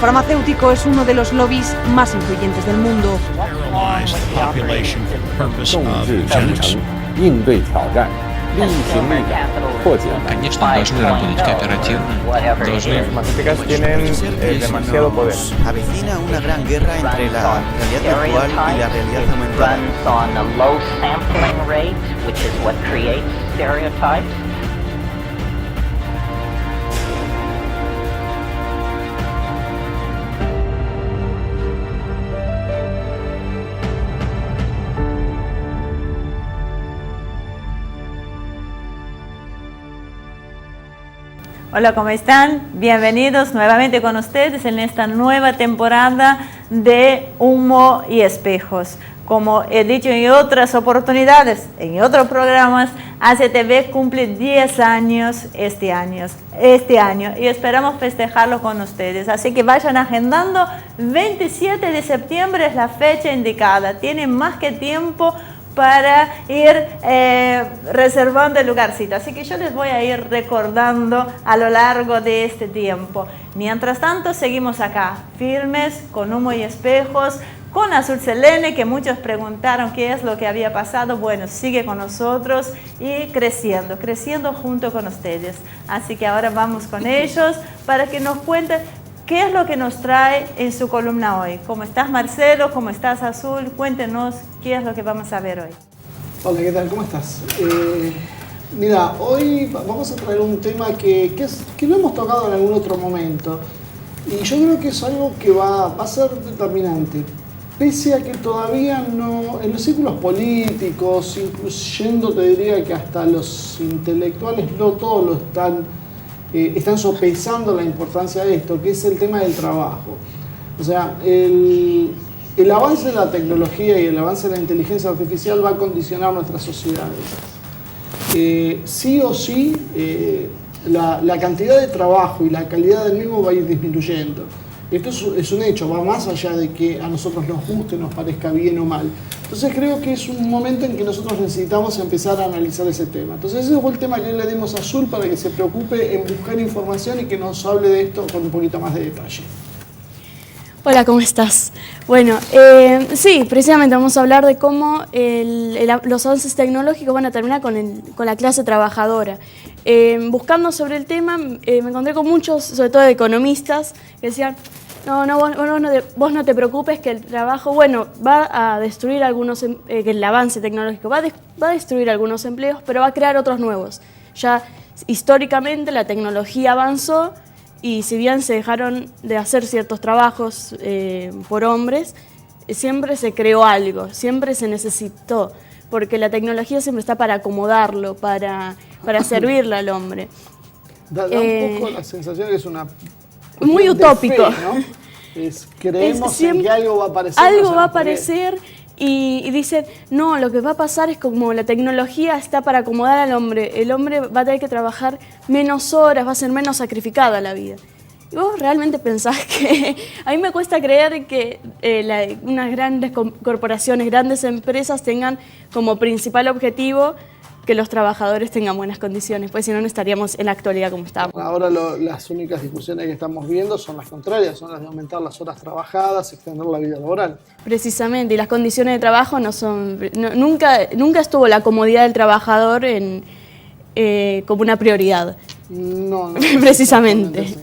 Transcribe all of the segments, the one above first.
farmacéutico es uno de los lobbies más influyentes del mundo. 应对挑战，利益行力量，破解难。 Конечно, должны работать кооперативно, должны... demasiado poder. Avecina una gran guerra entre la realidad virtual y la realidad aumentada. Hola, ¿cómo están? Bienvenidos nuevamente con ustedes en esta nueva temporada de Humo y Espejos. Como he dicho en otras oportunidades, en otros programas, ACTV cumple 10 años este año y esperamos festejarlo con ustedes. Así que vayan agendando, 27 de septiembre es la fecha indicada. Tienen más que tiempo para ir reservando el lugarcito. Así que yo les voy a ir recordando a lo largo de este tiempo. Mientras tanto, seguimos acá, firmes, con Humo y Espejos, con Azul Selene, que muchos preguntaron qué es lo que había pasado. Bueno, sigue con nosotros y creciendo junto con ustedes. Así que ahora vamos con ellos para que nos cuenten qué es lo que nos trae en su columna hoy. ¿Cómo estás, Marcelo? ¿Cómo estás, Azul? Cuéntenos qué es lo que vamos a ver hoy. Hola, ¿qué tal? ¿Cómo estás? Mira, hoy vamos a traer un tema que lo hemos tocado en algún otro momento. Y yo creo que es algo que va a ser determinante. Pese a que todavía no, en los círculos políticos, incluyendo te diría que hasta los intelectuales, no todos lo están sopesando la importancia de esto, que es el tema del trabajo. O sea, el avance de la tecnología y el avance de la inteligencia artificial va a condicionar nuestras sociedades. Sí o sí, la cantidad de trabajo y la calidad del mismo va a ir disminuyendo. Esto es un hecho, va más allá de que a nosotros nos guste, nos parezca bien o mal. Entonces creo que es un momento en que nosotros necesitamos empezar a analizar ese tema. Entonces ese fue el tema que hoy le dimos a Azul para que se preocupe en buscar información y que nos hable de esto con un poquito más de detalle. Hola, ¿cómo estás? Bueno, sí, precisamente vamos a hablar de cómo los avances tecnológicos van a terminar con la clase trabajadora. Buscando sobre el tema, me encontré con muchos, sobre todo economistas, que decían, vos no te preocupes que el trabajo, bueno, va a destruir algunos, que el avance tecnológico va a destruir algunos empleos, pero va a crear otros nuevos. Ya históricamente la tecnología avanzó y si bien se dejaron de hacer ciertos trabajos por hombres, siempre se creó algo, siempre se necesitó, porque la tecnología siempre está para acomodarlo, para servirle al hombre. Da un poco la sensación que es una muy utópico. Fe, ¿no? Creemos en que algo va a aparecer. Algo va a aparecer y dicen, no, lo que va a pasar es como la tecnología está para acomodar al hombre. El hombre va a tener que trabajar menos horas, va a ser menos sacrificada la vida. ¿Y vos realmente pensás que...? A mí me cuesta creer que unas grandes corporaciones, grandes empresas tengan como principal objetivo que los trabajadores tengan buenas condiciones, pues si no, no estaríamos en la actualidad como estamos. Ahora las únicas discusiones que estamos viendo son las contrarias, son las de aumentar las horas trabajadas, extender la vida laboral. Precisamente, y las condiciones de trabajo nunca estuvo la comodidad del trabajador como una prioridad. No precisamente.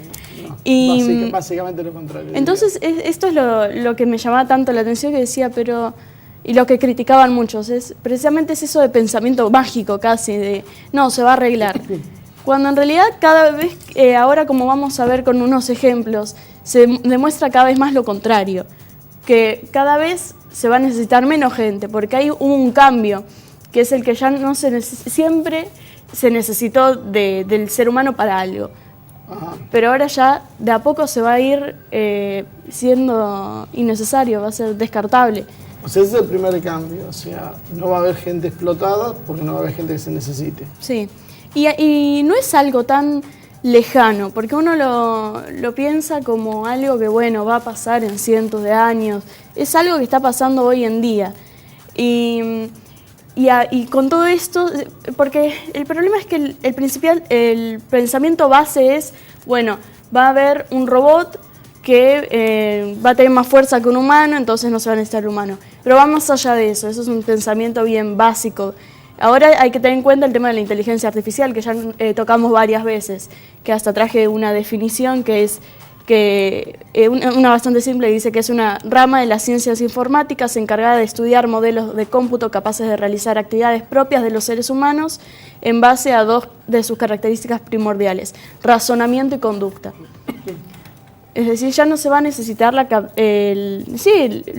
No. Y básicamente lo contrario. Entonces, esto es lo que me llamaba tanto la atención, que decía, y lo que criticaban muchos, precisamente es eso de pensamiento mágico casi, de no, se va a arreglar. Cuando en realidad cada vez, ahora como vamos a ver con unos ejemplos, se demuestra cada vez más lo contrario, que cada vez se va a necesitar menos gente, porque hay un cambio, que es el que ya no siempre se necesitó del ser humano para algo. Ajá. Pero ahora ya de a poco se va a ir siendo innecesario, va a ser descartable. O sea, ese es el primer cambio, o sea, no va a haber gente explotada porque no va a haber gente que se necesite. Sí, y no es algo tan lejano, porque uno lo piensa como algo que, bueno, va a pasar en cientos de años, es algo que está pasando hoy en día. Y con todo esto, porque el problema es que el pensamiento base es, bueno, va a haber un robot que va a tener más fuerza que un humano, entonces no se va a necesitar el humano. Pero va más allá de eso, eso es un pensamiento bien básico. Ahora hay que tener en cuenta el tema de la inteligencia artificial, que ya tocamos varias veces, que hasta traje una definición que es una bastante simple, dice que es una rama de las ciencias informáticas encargada de estudiar modelos de cómputo capaces de realizar actividades propias de los seres humanos en base a dos de sus características primordiales, razonamiento y conducta. Es decir, ya no se va a necesitar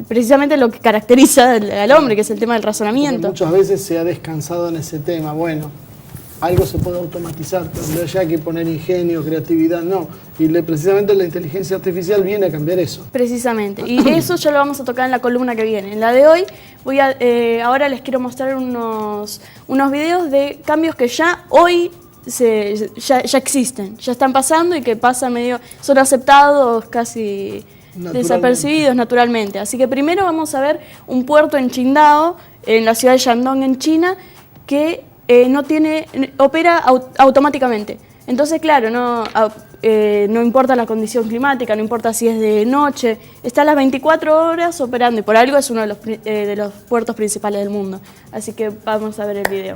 precisamente lo que caracteriza al hombre, que es el tema del razonamiento. Porque muchas veces se ha descansado en ese tema. Bueno, algo se puede automatizar, pero no hay que poner ingenio, creatividad, no. Y precisamente la inteligencia artificial viene a cambiar eso. Precisamente. Y eso ya lo vamos a tocar en la columna que viene. En la de hoy, ahora les quiero mostrar unos videos de cambios que ya hoy ya existen, ya están pasando y que pasan son aceptados casi desapercibidos naturalmente. Así que primero vamos a ver un puerto en Qingdao, en la ciudad de Shandong, en China, que opera automáticamente. Entonces, claro, no importa la condición climática, no importa si es de noche, está a las 24 horas operando y por algo es uno de los puertos principales del mundo. Así que vamos a ver el video.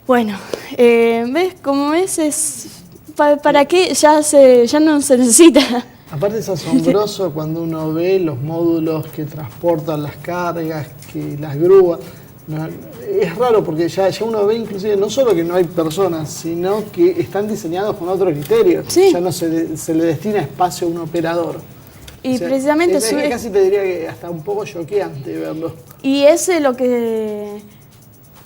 Bueno, ¿ves? Como es ¿para qué? Ya no se necesita. Aparte es asombroso cuando uno ve los módulos que transportan las cargas, que las grúas. No, es raro porque ya uno ve inclusive no solo que no hay personas, sino que están diseñados con otro criterio. Sí. Ya no se le destina espacio a un operador. Y precisamente casi te diría que hasta un poco choqueante verlo. Y ese es lo que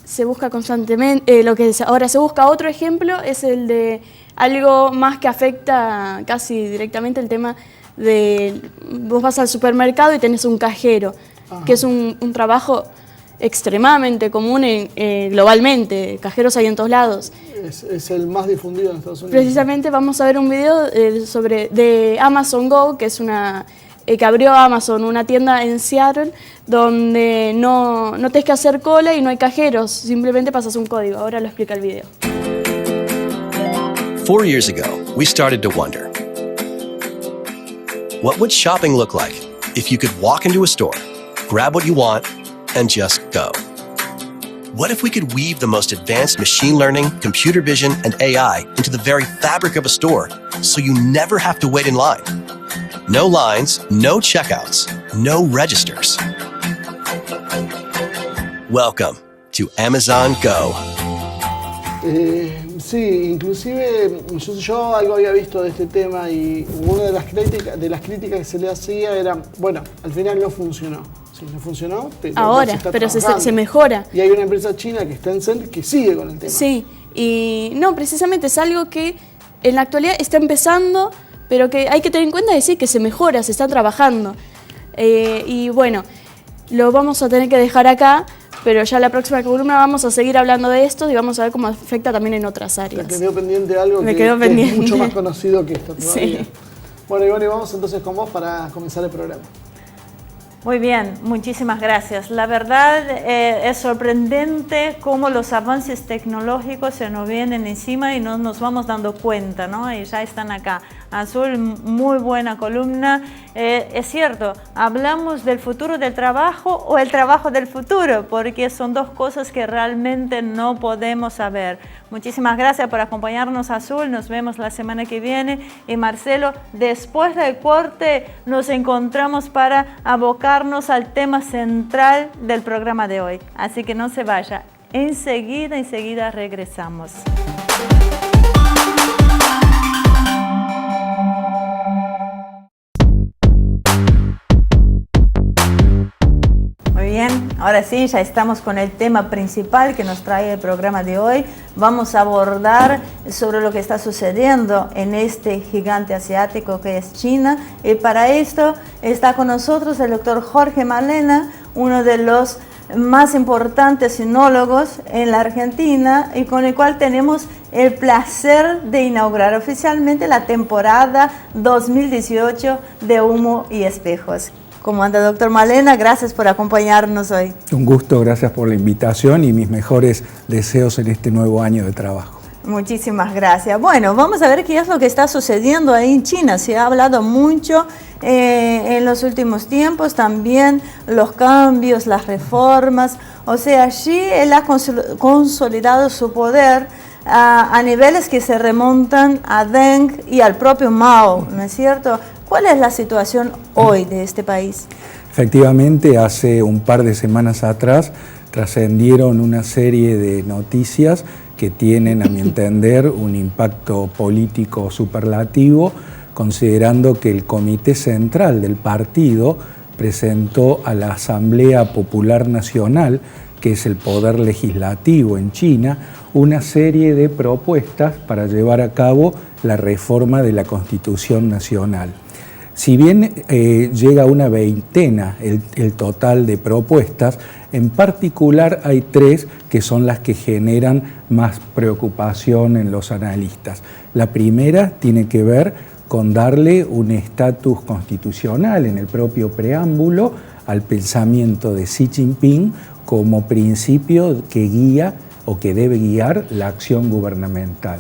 se busca constantemente, ahora se busca otro ejemplo, es el de algo más que afecta casi directamente el tema de vos vas al supermercado y tenés un cajero, que es un trabajo extremadamente común globalmente, cajeros hay en todos lados. Es el más difundido en Estados Unidos. Precisamente vamos a ver un video de Amazon Go, que es que abrió Amazon, una tienda en Seattle, donde no tenés que hacer cola y no hay cajeros, simplemente pasas un código. Ahora lo explica el video. 4 years ago, we started to wonder, what would shopping look like if you could walk into a store, grab what you want, and just go? What if we could weave the most advanced machine learning, computer vision, and AI into the very fabric of a store, so you never have to wait in line? No lines, no checkouts, no registers. Welcome to Amazon Go. Sí, inclusive yo algo había visto de este tema y una de las críticas que se le hacía era, bueno, al final no funcionó. Sí, no funcionó, pero se mejora. Y hay una empresa china que está en Tencent que sigue con el tema. Sí, y no, precisamente es algo que en la actualidad está empezando, pero que hay que tener en cuenta decir que se mejora, se está trabajando. Y bueno, lo vamos a tener que dejar acá, pero ya la próxima columna vamos a seguir hablando de esto y vamos a ver cómo afecta también en otras áreas. Te quedó pendiente algo que es mucho más conocido que esto todavía. Sí. Bueno, Ivonne, vamos entonces con vos para comenzar el programa. Muy bien, muchísimas gracias. La verdad es sorprendente cómo los avances tecnológicos se nos vienen encima y no nos vamos dando cuenta, ¿no? Y ya están acá. Azul, muy buena columna. Es cierto, hablamos del futuro del trabajo o el trabajo del futuro, porque son dos cosas que realmente no podemos saber. Muchísimas gracias por acompañarnos, Azul. Nos vemos la semana que viene. Y Marcelo, después del corte nos encontramos para abocarnos al tema central del programa de hoy. Así que no se vaya. Enseguida regresamos. Muy bien, ahora sí, ya estamos con el tema principal que nos trae el programa de hoy. Vamos a abordar sobre lo que está sucediendo en este gigante asiático que es China. Y para esto está con nosotros el doctor Jorge Malena, uno de los más importantes sinólogos en la Argentina y con el cual tenemos el placer de inaugurar oficialmente la temporada 2018 de Humo y Espejos. ¿Cómo anda, doctor Malena? Gracias por acompañarnos hoy. Un gusto, gracias por la invitación y mis mejores deseos en este nuevo año de trabajo. Muchísimas gracias. Bueno, vamos a ver qué es lo que está sucediendo ahí en China. Se ha hablado mucho en los últimos tiempos, también los cambios, las reformas. O sea, allí él ha consolidado su poder a niveles que se remontan a Deng y al propio Mao, ¿no es cierto? ¿Cuál es la situación hoy de este país? Efectivamente, hace un par de semanas atrás trascendieron una serie de noticias que tienen, a mi entender, un impacto político superlativo, considerando que el Comité Central del partido presentó a la Asamblea Popular Nacional, que es el poder legislativo en China, una serie de propuestas para llevar a cabo la reforma de la Constitución Nacional. Si bien llega a una veintena el total de propuestas, en particular hay tres que son las que generan más preocupación en los analistas. La primera tiene que ver con darle un estatus constitucional en el propio preámbulo al pensamiento de Xi Jinping como principio que guía o que debe guiar la acción gubernamental.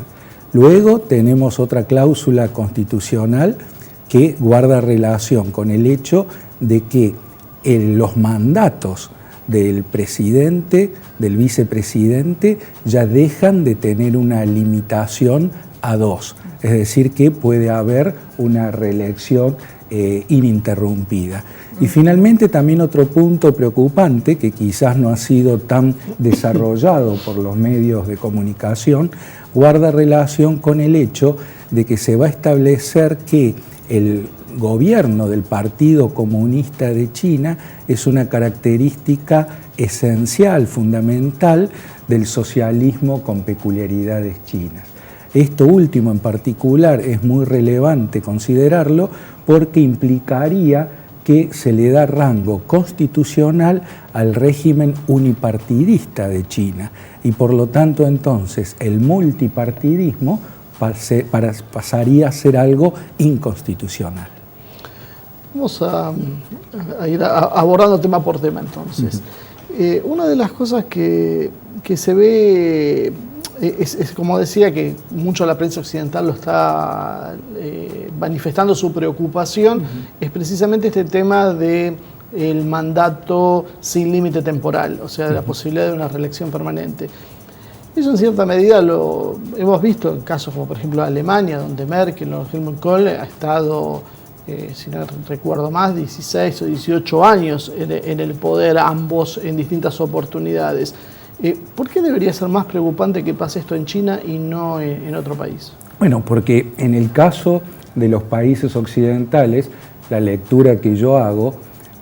Luego tenemos otra cláusula constitucional que guarda relación con el hecho de que los mandatos del presidente, del vicepresidente, ya dejan de tener una limitación a 2. Es decir, que puede haber una reelección ininterrumpida. Y finalmente también otro punto preocupante que quizás no ha sido tan desarrollado por los medios de comunicación, guarda relación con el hecho de que se va a establecer que el gobierno del Partido Comunista de China es una característica esencial, fundamental del socialismo con peculiaridades chinas. Esto último en particular es muy relevante considerarlo porque implicaría que se le da rango constitucional al régimen unipartidista de China y por lo tanto entonces el multipartidismo pasaría a ser algo inconstitucional. Vamos a ir abordando tema por tema entonces. Una de las cosas que se ve es como decía, que mucho la prensa occidental lo está manifestando su preocupación, es precisamente este tema de el mandato sin límite temporal, o sea, la posibilidad de una reelección permanente. Eso en cierta medida lo hemos visto en casos como por ejemplo Alemania, donde Merkel o Helmut Kohl ha estado, si no recuerdo más, 16 o 18 años en el poder, ambos en distintas oportunidades. ¿Por qué debería ser más preocupante que pase esto en China y no en otro país? Bueno, porque en el caso de los países occidentales, la lectura que yo hago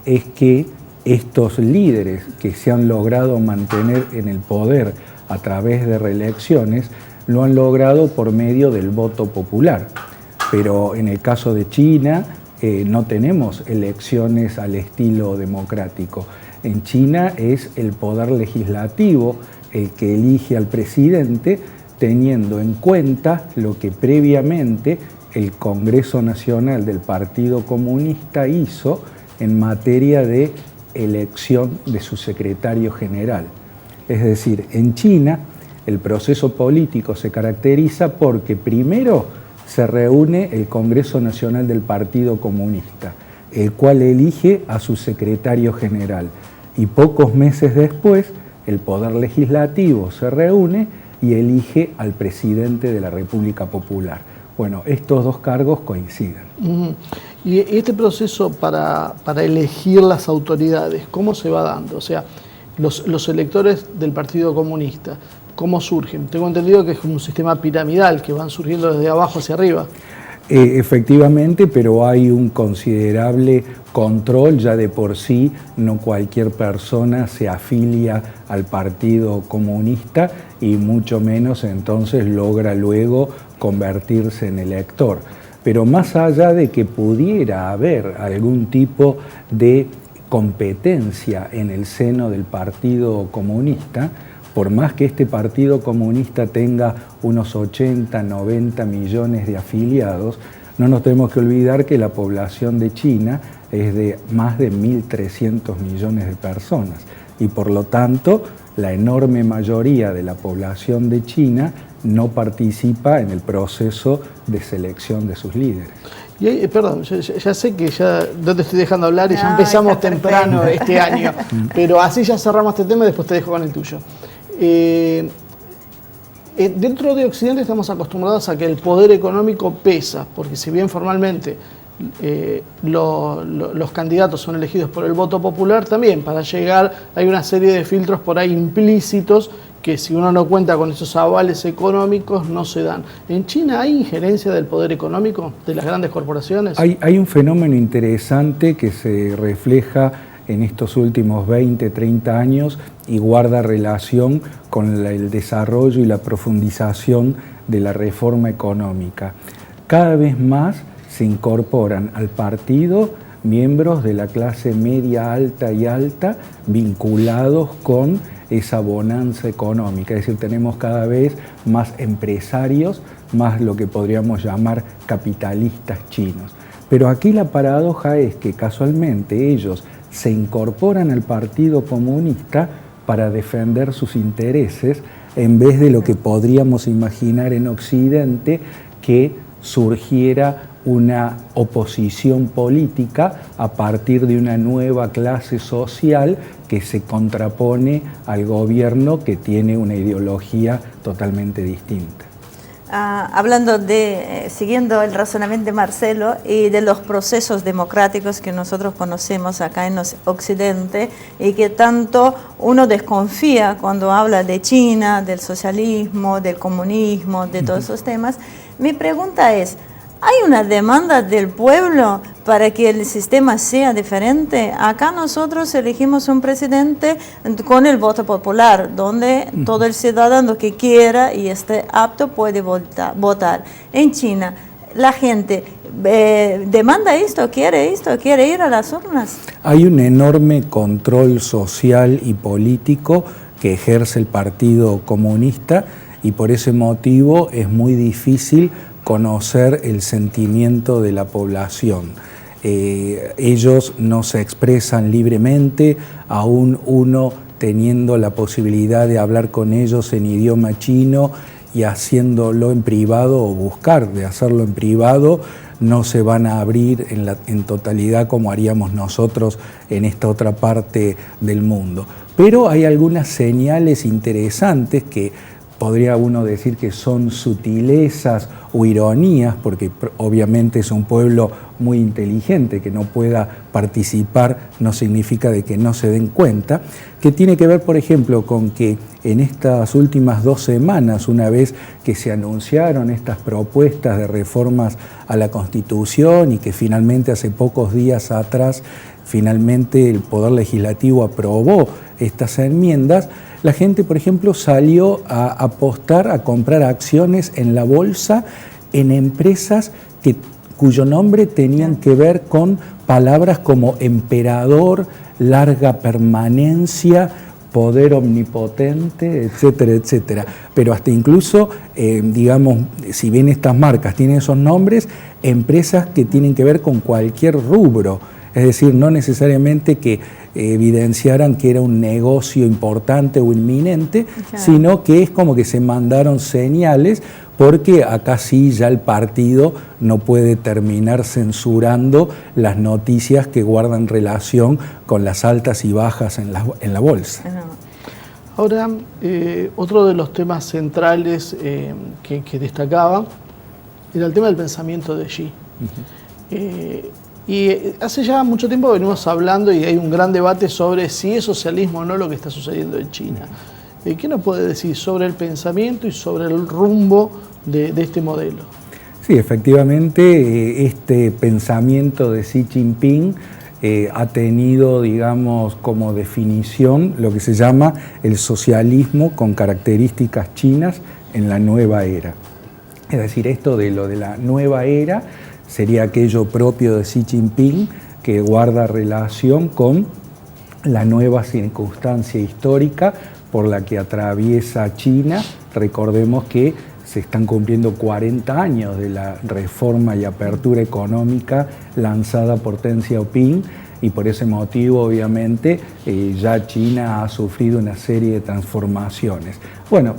es que estos líderes que se han logrado mantener en el poder a través de reelecciones, lo han logrado por medio del voto popular. Pero en el caso de China no tenemos elecciones al estilo democrático. En China es el poder legislativo el que elige al presidente teniendo en cuenta lo que previamente el Congreso Nacional del Partido Comunista hizo en materia de elección de su secretario general. Es decir, en China el proceso político se caracteriza porque primero se reúne el Congreso Nacional del Partido Comunista, el cual elige a su secretario general. Y pocos meses después, el Poder Legislativo se reúne y elige al presidente de la República Popular. Bueno, estos dos cargos coinciden. Y este proceso para elegir las autoridades, ¿cómo se va dando? O sea, los electores del Partido Comunista, ¿cómo surgen? Tengo entendido que es como un sistema piramidal, que van surgiendo desde abajo hacia arriba. Efectivamente, pero hay un considerable control, ya de por sí no cualquier persona se afilia al Partido Comunista y mucho menos entonces logra luego convertirse en elector. Pero más allá de que pudiera haber algún tipo de competencia en el seno del Partido Comunista, por más que este Partido Comunista tenga unos 80, 90 millones de afiliados, no nos tenemos que olvidar que la población de China es de más de 1.300 millones de personas y por lo tanto la enorme mayoría de la población de China no participa en el proceso de selección de sus líderes. Y perdón, ya sé que ya no te estoy dejando hablar y ya empezamos temprano este año, pero así ya cerramos este tema y después te dejo con el tuyo. Dentro de Occidente estamos acostumbrados a que el poder económico pesa, porque si bien formalmente los candidatos son elegidos por el voto popular, también para llegar hay una serie de filtros por ahí implícitos que si uno no cuenta con esos avales económicos no se dan. ¿En China hay injerencia del poder económico de las grandes corporaciones? Hay un fenómeno interesante que se refleja en estos últimos 20, 30 años y guarda relación con el desarrollo y la profundización de la reforma económica. Cada vez más se incorporan al partido miembros de la clase media, alta y alta vinculados con esa bonanza económica. Es decir, tenemos cada vez más empresarios, más lo que podríamos llamar capitalistas chinos. Pero aquí la paradoja es que casualmente ellos se incorporan al Partido Comunista para defender sus intereses en vez de lo que podríamos imaginar en Occidente, que surgiera una oposición política a partir de una nueva clase social que se contrapone al gobierno que tiene una ideología totalmente distinta. Hablando siguiendo el razonamiento de Marcelo y de los procesos democráticos que nosotros conocemos acá en Occidente y que tanto uno desconfía cuando habla de China, del socialismo, del comunismo, de todos esos temas, mi pregunta es, ¿hay una demanda del pueblo para que el sistema sea diferente? Acá nosotros elegimos un presidente con el voto popular, donde todo el ciudadano que quiera y esté apto puede votar. En China, la gente demanda esto, quiere ir a las urnas. Hay un enorme control social y político que ejerce el Partido Comunista y por ese motivo es muy difícil conocer el sentimiento de la población. Ellos no se expresan libremente, aún uno teniendo la posibilidad de hablar con ellos en idioma chino y haciéndolo en privado o buscar de hacerlo en privado, no se van a abrir en totalidad como haríamos nosotros en esta otra parte del mundo. Pero hay algunas señales interesantes que podría uno decir que son sutilezas o ironías, porque obviamente es un pueblo muy inteligente, que no pueda participar no significa de que no se den cuenta, que tiene que ver, por ejemplo, con que en estas últimas 2 semanas, una vez que se anunciaron estas propuestas de reformas a la Constitución y que finalmente hace pocos días atrás, finalmente el Poder Legislativo aprobó estas enmiendas, la gente, por ejemplo, salió a apostar, a comprar acciones en la bolsa en empresas cuyo nombre tenían que ver con palabras como emperador, larga permanencia, poder omnipotente, etcétera, etcétera. Pero hasta incluso, digamos, si bien estas marcas tienen esos nombres, empresas que tienen que ver con cualquier rubro. Es decir, no necesariamente que evidenciaran que era un negocio importante o inminente, sino que es como que se mandaron señales porque acá sí ya el partido no puede terminar censurando las noticias que guardan relación con las altas y bajas en la bolsa. Ahora, otro de los temas centrales que destacaba era el tema del pensamiento de Xi. Y hace ya mucho tiempo venimos hablando y hay un gran debate sobre si es socialismo o no lo que está sucediendo en China. ¿Qué nos puede decir sobre el pensamiento y sobre el rumbo de este modelo? Sí, efectivamente, este pensamiento de Xi Jinping ha tenido, digamos, como definición lo que se llama el socialismo con características chinas en la nueva era. Es decir, esto de lo de la nueva era sería aquello propio de Xi Jinping que guarda relación con la nueva circunstancia histórica por la que atraviesa China. Recordemos que se están cumpliendo 40 años de la reforma y apertura económica lanzada por Deng Xiaoping, y por ese motivo obviamente ya China ha sufrido una serie de transformaciones. Bueno,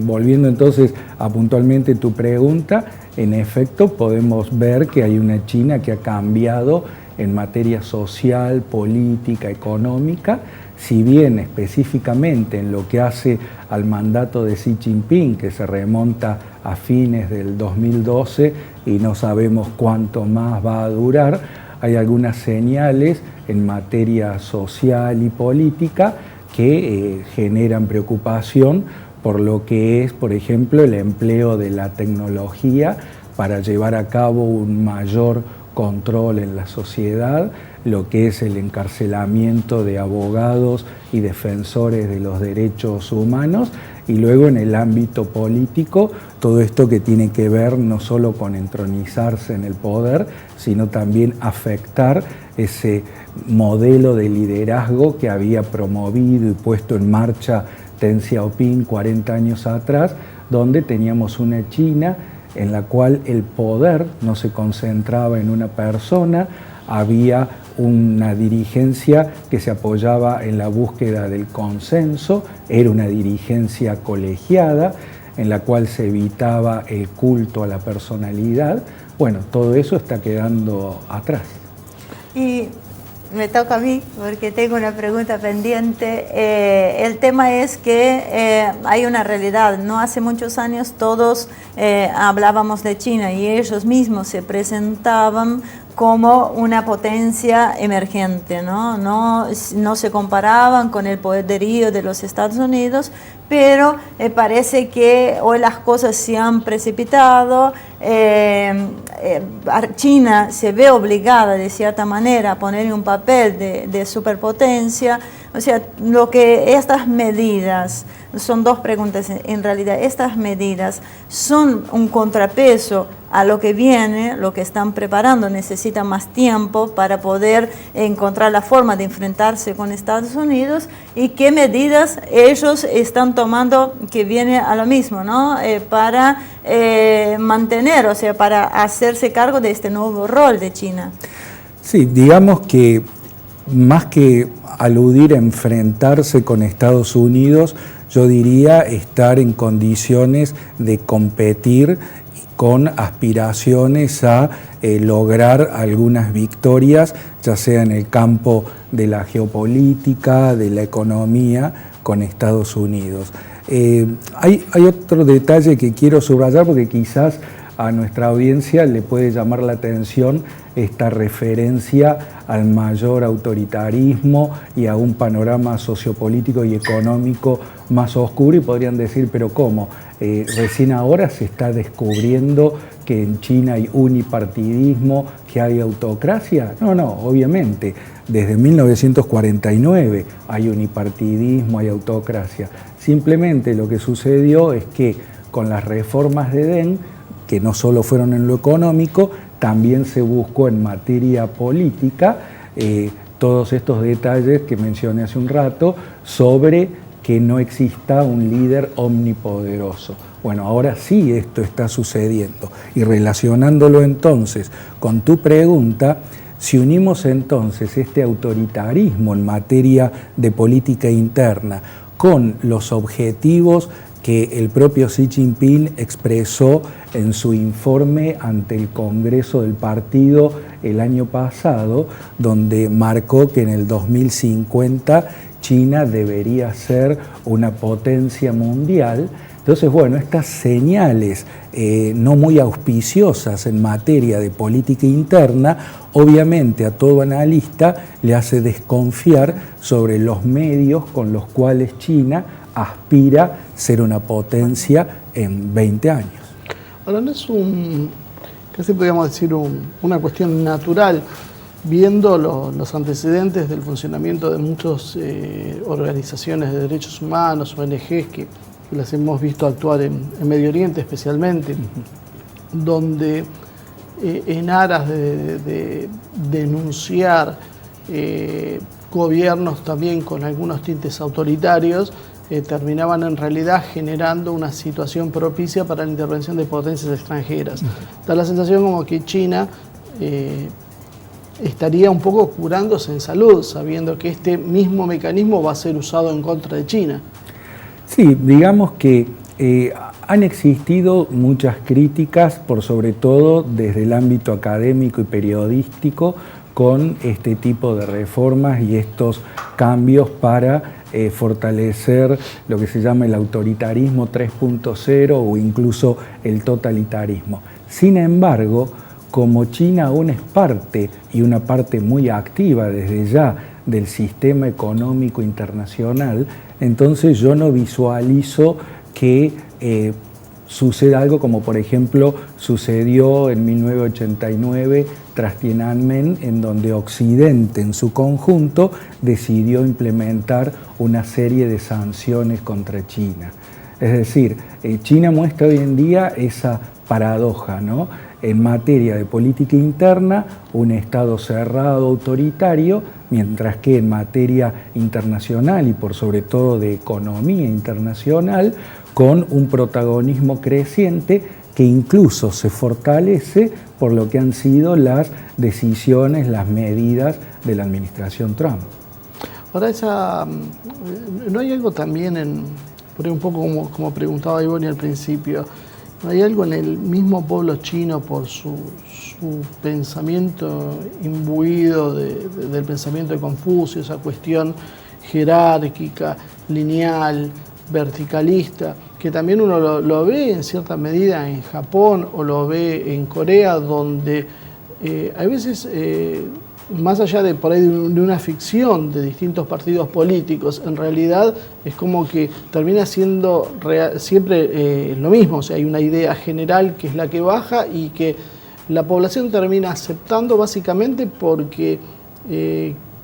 volviendo entonces a puntualmente tu pregunta, en efecto podemos ver que hay una China que ha cambiado en materia social, política, económica, si bien específicamente en lo que hace al mandato de Xi Jinping, que se remonta a fines del 2012 y no sabemos cuánto más va a durar, hay algunas señales en materia social y política que generan preocupación por lo que es, por ejemplo, el empleo de la tecnología para llevar a cabo un mayor control en la sociedad, lo que es el encarcelamiento de abogados y defensores de los derechos humanos, y luego en el ámbito político, todo esto que tiene que ver no solo con entronizarse en el poder, sino también afectar ese modelo de liderazgo que había promovido y puesto en marcha Deng Xiaoping 40 años atrás, donde teníamos una China en la cual el poder no se concentraba en una persona, había una dirigencia que se apoyaba en la búsqueda del consenso, era una dirigencia colegiada en la cual se evitaba el culto a la personalidad. Bueno, todo eso está quedando atrás. Y me toca a mí porque tengo una pregunta pendiente. El tema es que hay una realidad. No hace muchos años todos hablábamos de China y ellos mismos se presentaban como una potencia emergente, ¿no? No se comparaban con el poderío de los Estados Unidos, pero parece que hoy las cosas se han precipitado. China se ve obligada de cierta manera a poner un papel de superpotencia. O sea, lo que estas medidas, son dos preguntas en realidad, estas medidas son un contrapeso a lo que viene, lo que están preparando, necesitan más tiempo para poder encontrar la forma de enfrentarse con Estados Unidos, y qué medidas ellos están tomando que viene a lo mismo, ¿no? Para mantener, o sea, para hacerse cargo de este nuevo rol de China. Sí, digamos que más que aludir a enfrentarse con Estados Unidos, yo diría estar en condiciones de competir con aspiraciones a lograr algunas victorias, ya sea en el campo de la geopolítica, de la economía, con Estados Unidos. Hay otro detalle que quiero subrayar porque quizás a nuestra audiencia le puede llamar la atención esta referencia al mayor autoritarismo y a un panorama sociopolítico y económico más oscuro, y podrían decir, pero ¿cómo? Recién ahora se está descubriendo que en China hay unipartidismo, que hay autocracia. No, obviamente, desde 1949 hay unipartidismo, hay autocracia. Simplemente lo que sucedió es que con las reformas de Deng, que no solo fueron en lo económico, también se buscó en materia política todos estos detalles que mencioné hace un rato sobre que no exista un líder omnipoderoso. Bueno, ahora sí esto está sucediendo, y relacionándolo entonces con tu pregunta, si unimos entonces este autoritarismo en materia de política interna con los objetivos que el propio Xi Jinping expresó en su informe ante el Congreso del partido el año pasado, donde marcó que en el 2050 China debería ser una potencia mundial. Entonces, bueno, estas señales no muy auspiciosas en materia de política interna, obviamente a todo analista le hace desconfiar sobre los medios con los cuales China aspira a ser una potencia en 20 años. Ahora, no es casi podríamos decir una cuestión natural, viendo los antecedentes del funcionamiento de muchas organizaciones de derechos humanos, ONGs, que las hemos visto actuar en Medio Oriente especialmente, donde en aras de denunciar gobiernos también con algunos tintes autoritarios, terminaban en realidad generando una situación propicia para la intervención de potencias extranjeras. Da la sensación como que China estaría un poco curándose en salud, sabiendo que este mismo mecanismo va a ser usado en contra de China. Sí, digamos que han existido muchas críticas, por sobre todo desde el ámbito académico y periodístico, con este tipo de reformas y estos cambios para fortalecer lo que se llama el autoritarismo 3.0 o incluso el totalitarismo. Sin embargo, como China aún es parte, y una parte muy activa desde ya, del sistema económico internacional, entonces yo no visualizo que suceda algo como, por ejemplo, sucedió en 1989 tras Tiananmen, en donde Occidente en su conjunto decidió implementar una serie de sanciones contra China. Es decir, China muestra hoy en día esa paradoja, ¿no? En materia de política interna, un Estado cerrado, autoritario, mientras que en materia internacional y por sobre todo de economía internacional, con un protagonismo creciente que incluso se fortalece por lo que han sido las decisiones, las medidas de la administración Trump. Ahora, ¿no hay algo también por un poco como preguntaba Ivonne al principio, ¿no hay algo en el mismo pueblo chino por su pensamiento imbuido del pensamiento de Confucio, esa cuestión jerárquica, lineal, verticalista, que también uno lo ve en cierta medida en Japón o lo ve en Corea, donde hay veces, más allá de por ahí de una ficción de distintos partidos políticos, en realidad es como que termina siendo siempre lo mismo, o sea, hay una idea general que es la que baja y que la población termina aceptando básicamente porque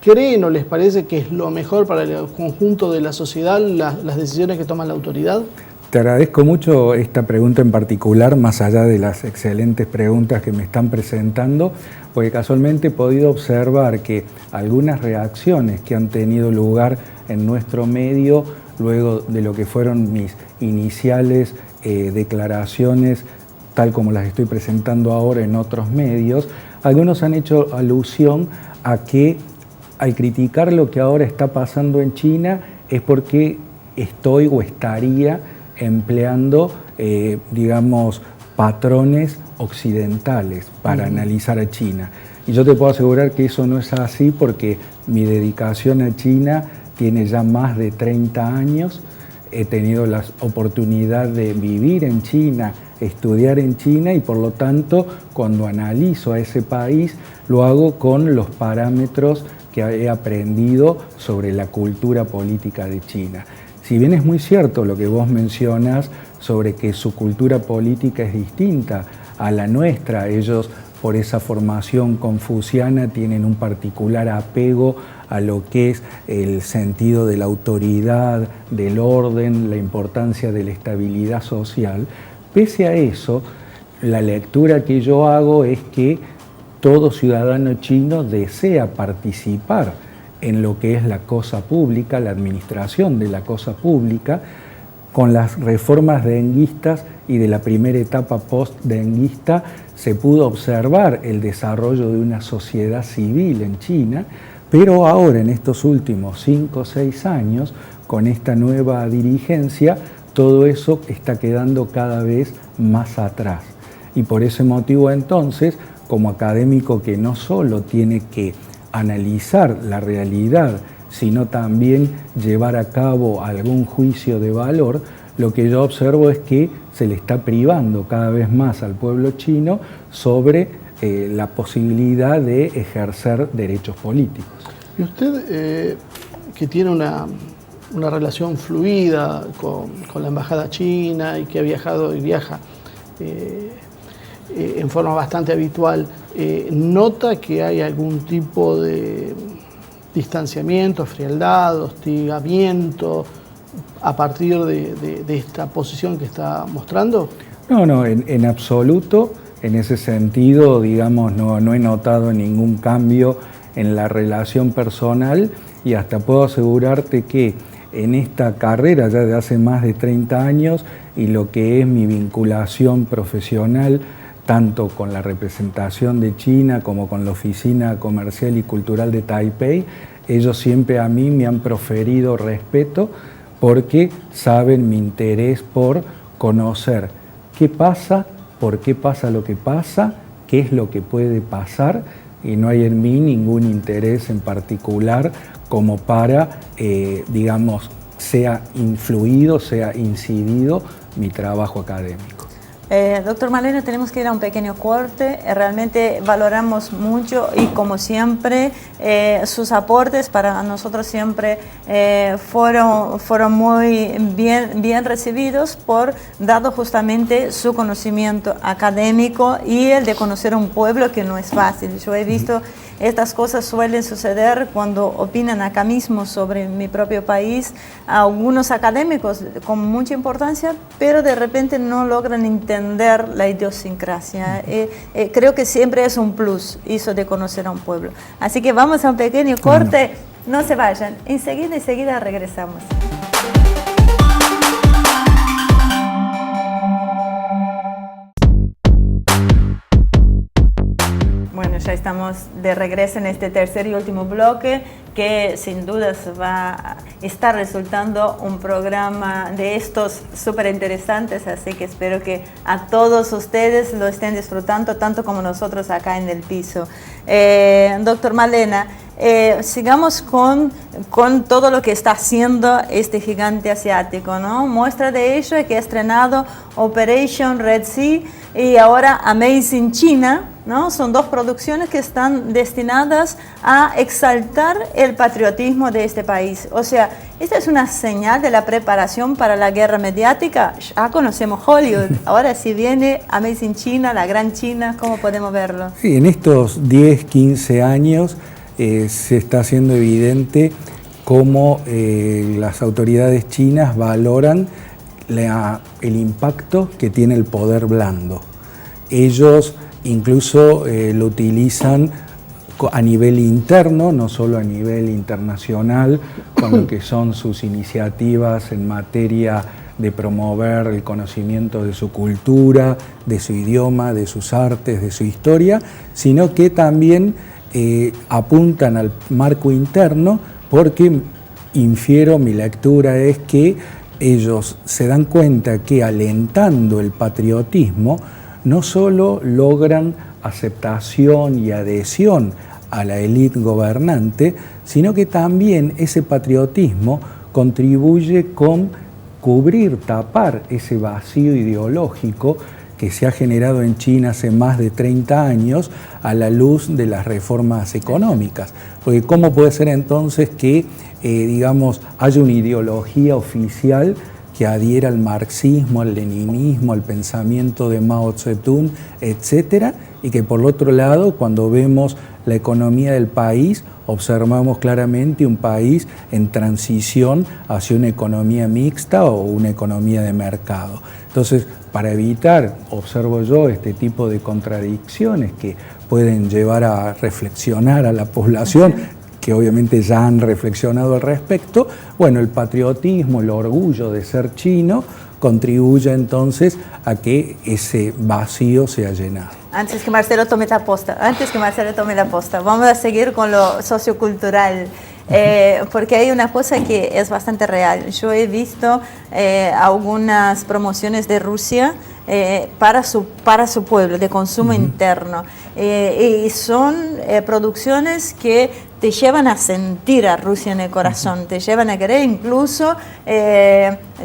creen o les parece que es lo mejor para el conjunto de la sociedad las decisiones que toma la autoridad. Te agradezco mucho esta pregunta en particular, más allá de las excelentes preguntas que me están presentando, porque casualmente he podido observar que algunas reacciones que han tenido lugar en nuestro medio, luego de lo que fueron mis iniciales declaraciones, tal como las estoy presentando ahora en otros medios, algunos han hecho alusión a que al criticar lo que ahora está pasando en China es porque estoy o estaría empleando, digamos, patrones occidentales para analizar a China. Y yo te puedo asegurar que eso no es así porque mi dedicación a China tiene ya más de 30 años. He tenido la oportunidad de vivir en China, estudiar en China y por lo tanto cuando analizo a ese país lo hago con los parámetros que he aprendido sobre la cultura política de China. Si bien es muy cierto lo que vos mencionas sobre que su cultura política es distinta a la nuestra, ellos por esa formación confuciana tienen un particular apego a lo que es el sentido de la autoridad, del orden, la importancia de la estabilidad social. Pese a eso, la lectura que yo hago es que todo ciudadano chino desea participar en lo que es la cosa pública, la administración de la cosa pública, con las reformas denguistas y de la primera etapa post-denguista se pudo observar el desarrollo de una sociedad civil en China, pero ahora en estos últimos 5 o 6 años, con esta nueva dirigencia, todo eso está quedando cada vez más atrás. Y por ese motivo entonces, como académico que no solo tiene que analizar la realidad, sino también llevar a cabo algún juicio de valor, lo que yo observo es que se le está privando cada vez más al pueblo chino sobre la posibilidad de ejercer derechos políticos. Y usted, que tiene una relación fluida con la embajada china y que ha viajado y viaja en forma bastante habitual, ¿nota que hay algún tipo de distanciamiento, frialdad, hostigamiento a partir de esta posición que está mostrando? No, en absoluto. En ese sentido, digamos, no he notado ningún cambio en la relación personal y hasta puedo asegurarte que en esta carrera ya de hace más de 30 años y lo que es mi vinculación profesional, tanto con la representación de China como con la Oficina Comercial y Cultural de Taipei, ellos siempre a mí me han proferido respeto porque saben mi interés por conocer qué pasa, por qué pasa lo que pasa, qué es lo que puede pasar, y no hay en mí ningún interés en particular como para, digamos, sea influido, sea incidido mi trabajo académico. Doctor Malena, tenemos que ir a un pequeño corte. Realmente valoramos mucho y como siempre sus aportes para nosotros siempre fueron muy bien recibidos dado justamente su conocimiento académico y el de conocer un pueblo que no es fácil. Yo he visto estas cosas suelen suceder cuando opinan acá mismo sobre mi propio país algunos académicos con mucha importancia, pero de repente no logran entender la idiosincrasia. Creo que siempre es un plus eso de conocer a un pueblo. Así que vamos a un pequeño corte, no se vayan, enseguida regresamos. Bueno, ya estamos de regreso en este tercer y último bloque que sin dudas va a estar resultando un programa de estos súper interesantes, así que espero que a todos ustedes lo estén disfrutando tanto como nosotros acá en el piso. Doctor Malena, sigamos con todo lo que está haciendo este gigante asiático, ¿no? Muestra de ello es que ha estrenado Operation Red Sea y ahora Amazing China, ¿no? Son dos producciones que están destinadas a exaltar el patriotismo de este país. O sea, esta es una señal de la preparación para la guerra mediática. Ya conocemos Hollywood, ahora si viene Amazing China, la gran China, ¿cómo podemos verlo? Sí, en estos 10, 15 años se está haciendo evidente cómo las autoridades chinas valoran el impacto que tiene el poder blando. Ellos incluso lo utilizan a nivel interno, no solo a nivel internacional, con lo que son sus iniciativas en materia de promover el conocimiento de su cultura, de su idioma, de sus artes, de su historia, sino que también apuntan al marco interno porque infiero, mi lectura es que ellos se dan cuenta que alentando el patriotismo no solo logran aceptación y adhesión a la élite gobernante, sino que también ese patriotismo contribuye con cubrir, tapar ese vacío ideológico que se ha generado en China hace más de 30 años a la luz de las reformas económicas. Porque ¿cómo puede ser entonces que, digamos, haya una ideología oficial que adhiera al marxismo, al leninismo, al pensamiento de Mao Zedong, etcétera, y que por el otro lado, cuando vemos la economía del país, observamos claramente un país en transición hacia una economía mixta o una economía de mercado? Entonces, para evitar, observo yo, este tipo de contradicciones que pueden llevar a reflexionar a la población, que obviamente ya han reflexionado al respecto, bueno, el patriotismo, el orgullo de ser chino, contribuye entonces a que ese vacío sea llenado. Antes que Marcelo tome la posta, vamos a seguir con lo sociocultural. porque hay una cosa que es bastante real. Yo he visto algunas promociones de Rusia para su pueblo, de consumo interno. Y son producciones que te llevan a sentir a Rusia en el corazón, te llevan a querer. Incluso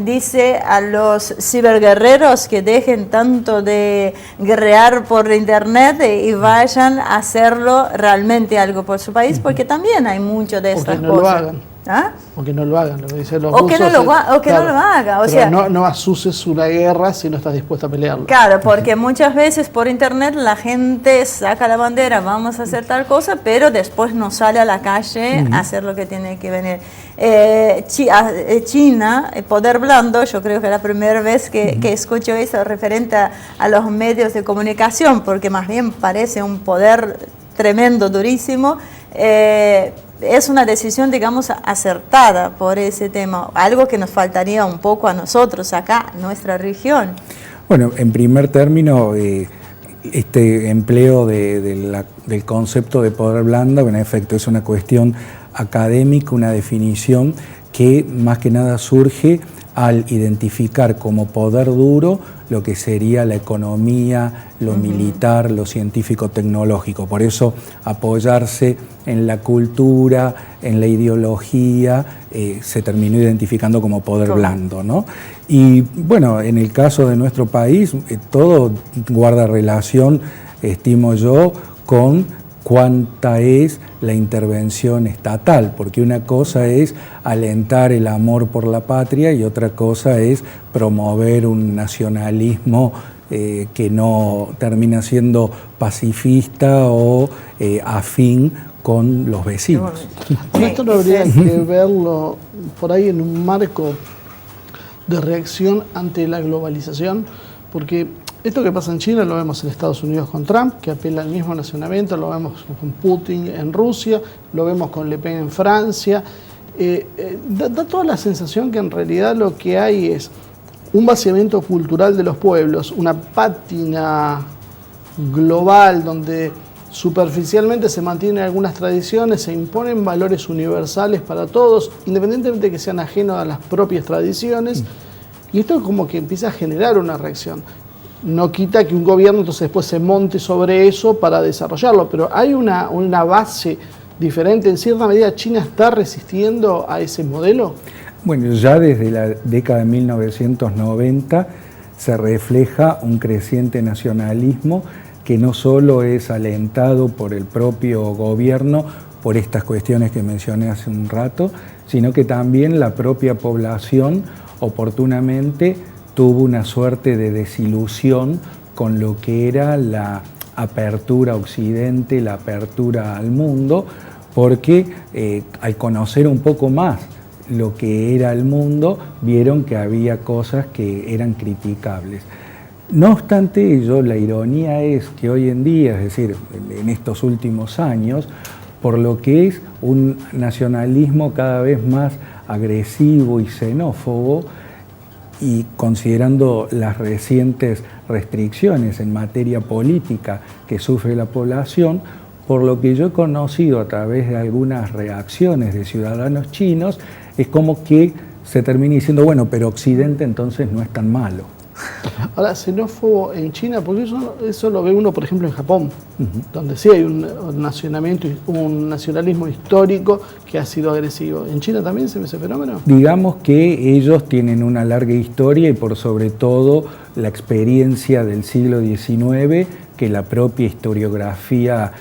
dice a los ciberguerreros que dejen tanto de guerrear por internet y vayan a hacerlo realmente algo por su país, porque también hay mucho de estas no cosas. Lo hagan. ¿Ah? O que no lo hagan, lo que dicen los o rusos. Que no lo haga. O pero sea, no asuses una guerra si no estás dispuesto a pelearlo. Claro, porque muchas veces por internet la gente saca la bandera, vamos a hacer tal cosa, pero después no sale a la calle a hacer lo que tiene que venir. China, poder blando, yo creo que es la primera vez que escucho eso referente a los medios de comunicación, porque más bien parece un poder tremendo, durísimo. Es una decisión, digamos, acertada por ese tema, algo que nos faltaría un poco a nosotros acá, en nuestra región. Bueno, en primer término, este empleo del concepto de poder blando, en efecto, es una cuestión académica, una definición que más que nada surge al identificar como poder duro lo que sería la economía, lo militar, lo científico-tecnológico. Por eso apoyarse en la cultura, en la ideología, se terminó identificando como poder blando, ¿no? Y bueno, en el caso de nuestro país, todo guarda relación, estimo yo, con cuánta es la intervención estatal, porque una cosa es alentar el amor por la patria y otra cosa es promover un nacionalismo que no termina siendo pacifista o afín con los vecinos. Esto no habría que verlo por ahí en un marco de reacción ante la globalización, porque esto que pasa en China lo vemos en Estados Unidos con Trump, que apela al mismo nacionamiento, lo vemos con Putin en Rusia, lo vemos con Le Pen en Francia. Da toda la sensación que en realidad lo que hay es un vaciamiento cultural de los pueblos, una pátina global donde superficialmente se mantienen algunas tradiciones, se imponen valores universales para todos, independientemente de que sean ajenos a las propias tradiciones, y esto como que empieza a generar una reacción. No quita que un gobierno entonces después se monte sobre eso para desarrollarlo, pero hay una base diferente. En cierta medida, ¿China está resistiendo a ese modelo? Bueno, ya desde la década de 1990 se refleja un creciente nacionalismo que no solo es alentado por el propio gobierno, por estas cuestiones que mencioné hace un rato, sino que también la propia población oportunamente tuvo una suerte de desilusión con lo que era la apertura a Occidente, la apertura al mundo, porque al conocer un poco más lo que era el mundo, vieron que había cosas que eran criticables. No obstante ello, la ironía es que hoy en día, es decir, en estos últimos años, por lo que es un nacionalismo cada vez más agresivo y xenófobo, y considerando las recientes restricciones en materia política que sufre la población, por lo que yo he conocido a través de algunas reacciones de ciudadanos chinos, es como que se termina diciendo, bueno, pero Occidente entonces no es tan malo. Ahora, xenófobo en China, porque eso lo ve uno, por ejemplo, en Japón, donde sí hay un nacionalismo histórico que ha sido agresivo. ¿En China también se ve ese fenómeno? Digamos que ellos tienen una larga historia y por sobre todo la experiencia del siglo XIX, que la propia historiografía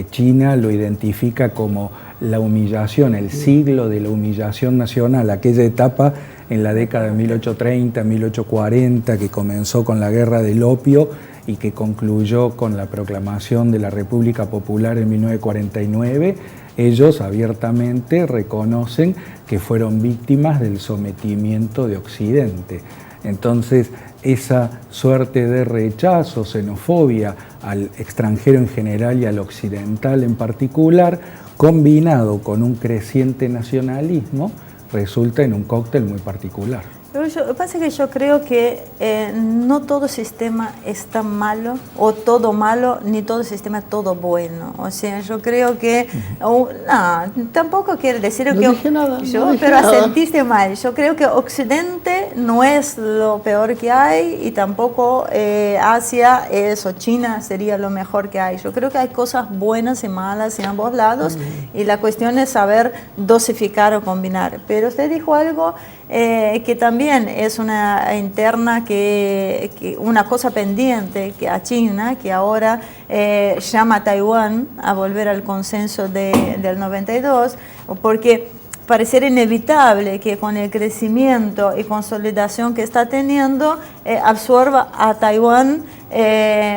china lo identifica como la humillación, el siglo de la humillación nacional, aquella etapa en la década de 1830, 1840, que comenzó con la Guerra del Opio y que concluyó con la proclamación de la República Popular en 1949, ellos abiertamente reconocen que fueron víctimas del sometimiento de Occidente. Entonces, esa suerte de rechazo, xenofobia al extranjero en general y al occidental en particular, combinado con un creciente nacionalismo, resulta en un cóctel muy particular. Lo que pasa es que yo creo que no todo sistema es tan malo, o todo malo, ni todo sistema es todo bueno. O sea, yo creo que... no, tampoco quiere decir No que... dije nada, no dije pero nada. sentiste mal. Yo creo que Occidente no es lo peor que hay, y tampoco Asia o China sería lo mejor que hay. Yo creo que hay cosas buenas y malas en ambos lados, y la cuestión es saber dosificar o combinar. Pero usted dijo algo que también es una interna, que una cosa pendiente que a China, que ahora llama a Taiwán a volver al consenso del 92, porque pareciera inevitable que con el crecimiento y consolidación que está teniendo absorba a Taiwán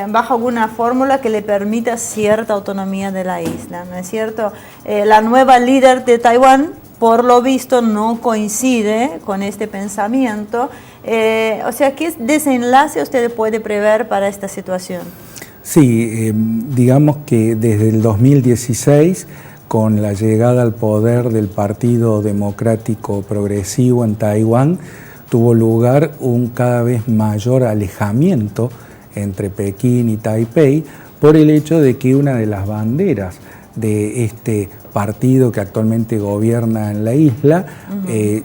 bajo alguna fórmula que le permita cierta autonomía de la isla, ¿no es cierto? La nueva líder de Taiwán, por lo visto, no coincide con este pensamiento. O sea, ¿qué desenlace usted puede prever para esta situación? Sí, digamos que desde el 2016, con la llegada al poder del Partido Democrático Progresivo en Taiwán, tuvo lugar un cada vez mayor alejamiento entre Pekín y Taipei por el hecho de que una de las banderas de este partido que actualmente gobierna en la isla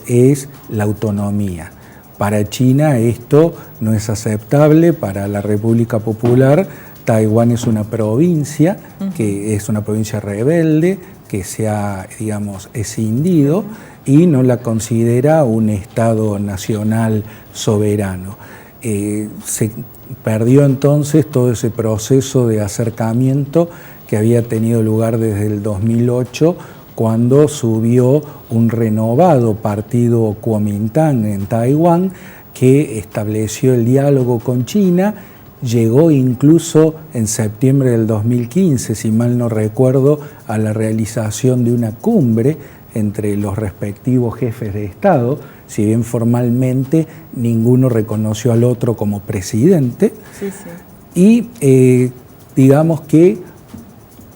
es la autonomía. Para China esto no es aceptable. Para la República Popular, Taiwán es una provincia, que es una provincia rebelde, que se ha, digamos, escindido y no la considera un Estado nacional soberano. Se perdió entonces todo ese proceso de acercamiento que había tenido lugar desde el 2008, cuando subió un renovado partido Kuomintang en Taiwán, que estableció el diálogo con China. Llegó incluso en septiembre del 2015, si mal no recuerdo, a la realización de una cumbre entre los respectivos jefes de Estado, si bien formalmente ninguno reconoció al otro como presidente. Sí, sí. Y digamos que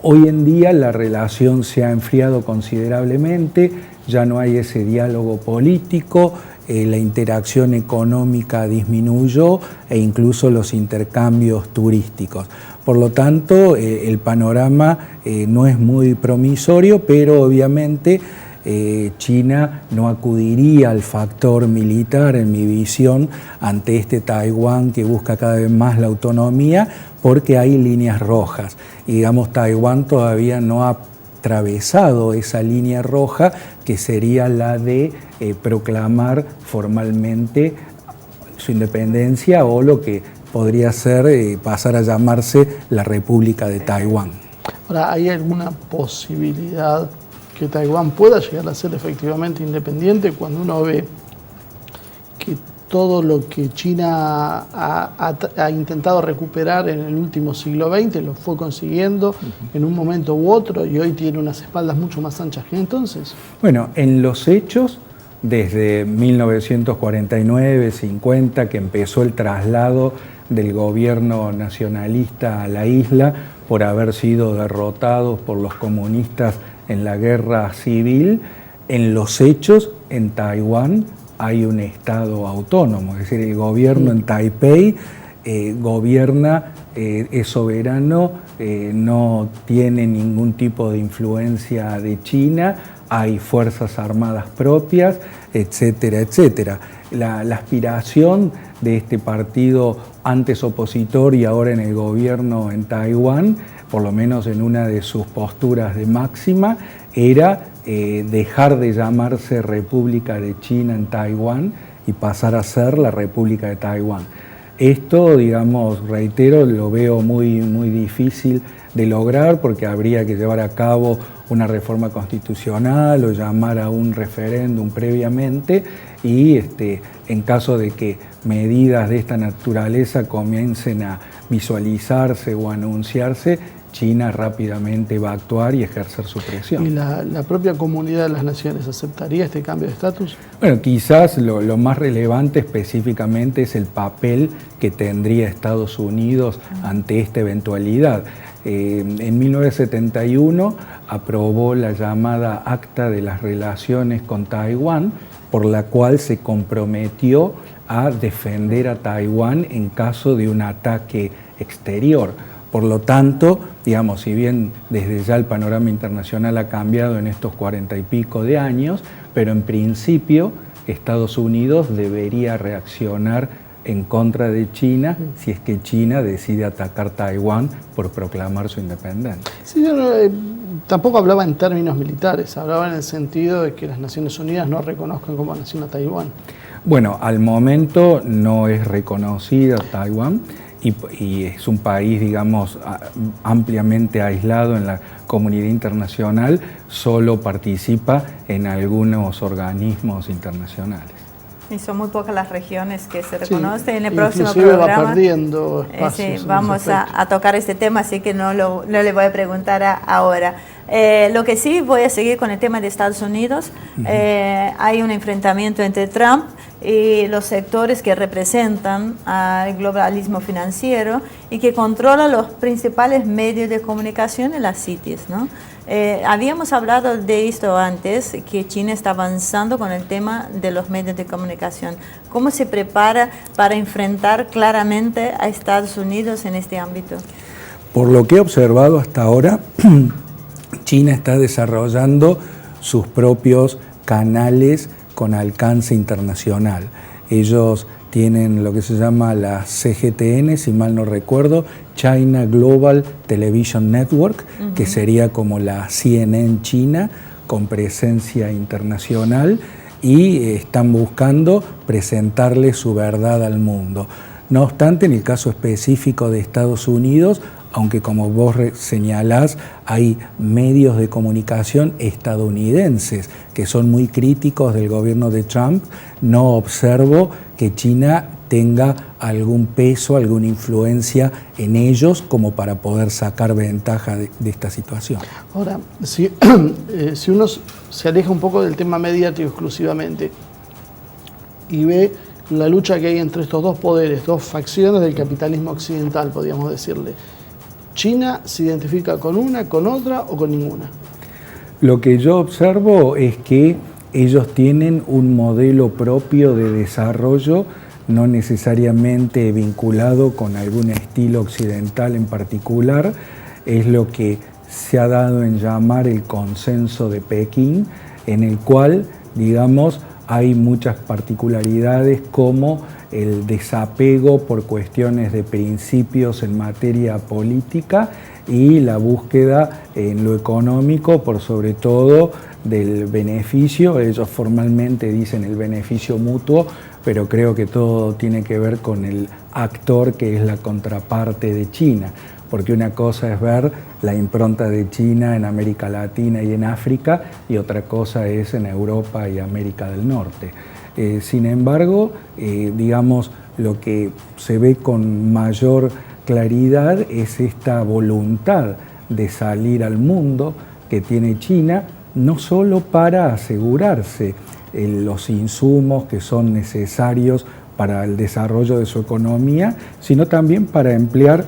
hoy en día la relación se ha enfriado considerablemente, ya no hay ese diálogo político, la interacción económica disminuyó e incluso los intercambios turísticos. Por lo tanto, el panorama no es muy promisorio, pero obviamente China no acudiría al factor militar, en mi visión, ante este Taiwán que busca cada vez más la autonomía, porque hay líneas rojas. Y digamos, Taiwán todavía no ha atravesado esa línea roja, que sería la de proclamar formalmente su independencia, o lo que podría ser pasar a llamarse la República de Taiwán. Ahora, ¿hay alguna posibilidad que Taiwán pueda llegar a ser efectivamente independiente cuando uno ve que todo lo que China ha intentado recuperar en el último siglo XX lo fue consiguiendo en un momento u otro, y hoy tiene unas espaldas mucho más anchas que entonces? Bueno, en los hechos, desde 1949-50, que empezó el traslado del gobierno nacionalista a la isla por haber sido derrotados por los comunistas en la guerra civil, en los hechos, en Taiwán hay un Estado autónomo, es decir, el gobierno en Taipei gobierna, es soberano, no tiene ningún tipo de influencia de China, hay fuerzas armadas propias, etcétera, etcétera. La aspiración de este partido antes opositor y ahora en el gobierno en Taiwán, por lo menos en una de sus posturas de máxima, era dejar de llamarse República de China en Taiwán y pasar a ser la República de Taiwán. Esto, digamos, reitero, lo veo muy difícil de lograr, porque habría que llevar a cabo una reforma constitucional o llamar a un referéndum previamente, y en caso de que medidas de esta naturaleza comiencen a visualizarse o anunciarse, China rápidamente va a actuar y ejercer su presión. ¿Y la propia comunidad de las naciones aceptaría este cambio de estatus? Bueno, quizás lo más relevante específicamente es el papel que tendría Estados Unidos ante esta eventualidad. En 1971 aprobó la llamada Acta de las Relaciones con Taiwán, por la cual se comprometió a defender a Taiwán en caso de un ataque exterior. Por lo tanto, digamos, si bien desde ya el panorama internacional ha cambiado en estos 40 y pico de años, pero en principio Estados Unidos debería reaccionar en contra de China si es que China decide atacar Taiwán por proclamar su independencia. Sí, yo tampoco hablaba en términos militares, hablaba en el sentido de que las Naciones Unidas no reconozcan como nación a Taiwán. Bueno, al momento no es reconocida Taiwán y es un país, digamos, ampliamente aislado en la comunidad internacional, solo participa en algunos organismos internacionales. Y son muy pocas las regiones que se reconocen. Sí, en el próximo va programa perdiendo espacios vamos a tocar este tema, así que no le voy a preguntar ahora. Lo que sí, voy a seguir con el tema de Estados Unidos. Hay un enfrentamiento entre Trump y los sectores que representan al globalismo financiero y que controlan los principales medios de comunicación en las cities, ¿no? Habíamos hablado de esto antes, que China está avanzando con el tema de los medios de comunicación. ¿Cómo se prepara para enfrentar claramente a Estados Unidos en este ámbito? Por lo que he observado hasta ahora, China está desarrollando sus propios canales con alcance internacional. Ellos tienen lo que se llama la CGTN, si mal no recuerdo, China Global Television Network, que sería como la CNN China, con presencia internacional, y están buscando presentarle su verdad al mundo. No obstante, en el caso específico de Estados Unidos, aunque como vos señalás, hay medios de comunicación estadounidenses que son muy críticos del gobierno de Trump, no observo que China tenga algún peso, alguna influencia en ellos como para poder sacar ventaja de esta situación. Ahora, si uno se aleja un poco del tema mediático exclusivamente y ve la lucha que hay entre estos dos poderes, dos facciones del capitalismo occidental, podríamos decirle, ¿China se identifica con una, con otra o con ninguna? Lo que yo observo es que ellos tienen un modelo propio de desarrollo, no necesariamente vinculado con algún estilo occidental en particular. Es lo que se ha dado en llamar el consenso de Pekín, en el cual, digamos, hay muchas particularidades como el desapego por cuestiones de principios en materia política y la búsqueda en lo económico por sobre todo del beneficio. Ellos formalmente dicen el beneficio mutuo, pero creo que todo tiene que ver con el actor que es la contraparte de China, porque una cosa es ver la impronta de China en América Latina y en África y otra cosa es en Europa y América del Norte. Sin embargo, digamos, lo que se ve con mayor claridad es esta voluntad de salir al mundo que tiene China, no solo para asegurarse los insumos que son necesarios para el desarrollo de su economía, sino también para emplear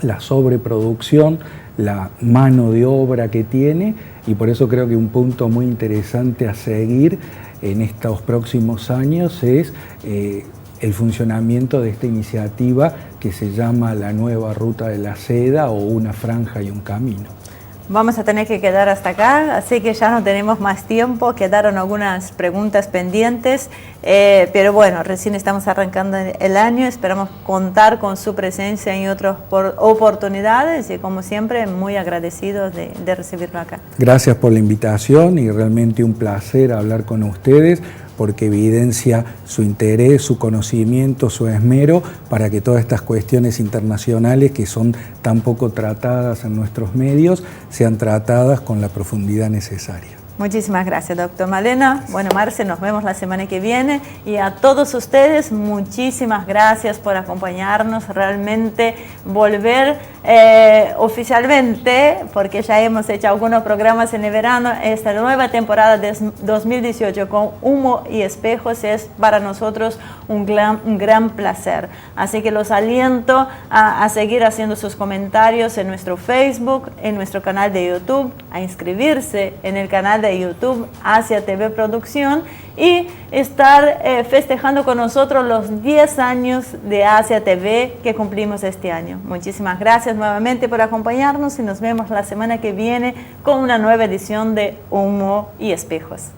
la sobreproducción, la mano de obra que tiene, y por eso creo que un punto muy interesante a seguir en estos próximos años es el funcionamiento de esta iniciativa que se llama la Nueva Ruta de la Seda o Una Franja y un Camino. Vamos a tener que quedar hasta acá, así que ya no tenemos más tiempo, quedaron algunas preguntas pendientes, pero bueno, recién estamos arrancando el año, esperamos contar con su presencia en otras oportunidades y como siempre muy agradecidos de recibirlo acá. Gracias por la invitación y realmente un placer hablar con ustedes porque evidencia su interés, su conocimiento, su esmero para que todas estas cuestiones internacionales que son tan poco tratadas en nuestros medios sean tratadas con la profundidad necesaria. Muchísimas gracias, doctor Malena. Bueno, Marce, nos vemos la semana que viene. Y a todos ustedes, muchísimas gracias por acompañarnos. Realmente volver oficialmente, porque ya hemos hecho algunos programas en el verano, esta nueva temporada de 2018 con Humo y Espejos es para nosotros un gran placer. Así que los aliento a seguir haciendo sus comentarios en nuestro Facebook, en nuestro canal de YouTube, a inscribirse en el canal de YouTube Asia TV Producción y estar festejando con nosotros los 10 años de Asia TV que cumplimos este año. Muchísimas gracias nuevamente por acompañarnos y nos vemos la semana que viene con una nueva edición de Humo y Espejos.